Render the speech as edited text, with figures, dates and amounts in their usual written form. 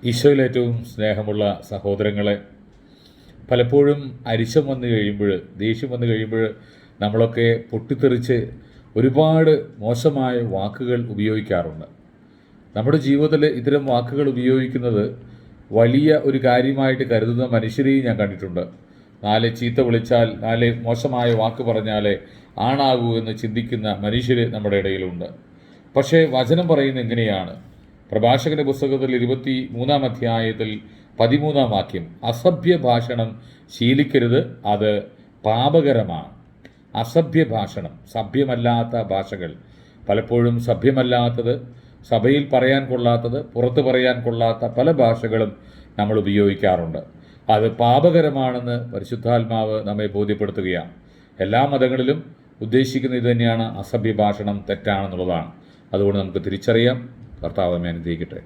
ഈശോയിൽ ഏറ്റവും സ്നേഹമുള്ള സഹോദരങ്ങളെ, പലപ്പോഴും അരിശം വന്നു കഴിയുമ്പോൾ, ദേഷ്യം വന്നു കഴിയുമ്പോൾ നമ്മളൊക്കെ പൊട്ടിത്തെറിച്ച് ഒരുപാട് മോശമായ വാക്കുകൾ ഉപയോഗിക്കാറുണ്ട്. നമ്മുടെ ജീവിതത്തിൽ ഇത്തരം വാക്കുകൾ ഉപയോഗിക്കുന്നത് വലിയ ഒരു കാര്യമായിട്ട് കരുതുന്ന മനുഷ്യരെയും ഞാൻ കണ്ടിട്ടുണ്ട്. 4 ചീത്ത വിളിച്ചാൽ, 4 മോശമായ വാക്ക് പറഞ്ഞാലേ ആണാകൂ എന്ന് ചിന്തിക്കുന്ന മനുഷ്യർ നമ്മുടെ ഇടയിലുണ്ട്. പക്ഷേ വചനം പറയുന്നത് എങ്ങനെയാണ്? പ്രഭാഷകന്റെ പുസ്തകത്തിൽ 23-ാം അധ്യായത്തിൽ 13-ാം വാക്യം, അസഭ്യ ഭാഷണം ശീലിക്കരുത്, അത് പാപകരമാണ്. അസഭ്യ ഭാഷണം, സഭ്യമല്ലാത്ത ഭാഷകൾ, പലപ്പോഴും സഭ്യമല്ലാത്തത്, സഭയിൽ പറയാൻ കൊള്ളാത്തത്, പുറത്ത് പറയാൻ കൊള്ളാത്ത പല ഭാഷകളും നമ്മൾ ഉപയോഗിക്കാറുണ്ട്. അത് പാപകരമാണെന്ന് പരിശുദ്ധാത്മാവ് നമ്മെ ബോധ്യപ്പെടുത്തുകയാണ്. എല്ലാ മതങ്ങളിലും ഉദ്ദേശിക്കുന്ന ഇത് തന്നെയാണ്, അസഭ്യ ഭാഷണം തെറ്റാണെന്നുള്ളതാണ്. അതുകൊണ്ട് നമുക്ക് തിരിച്ചറിയാം. കർത്താവ് നമ്മെ അനുഗ്രഹിക്കട്ടെ.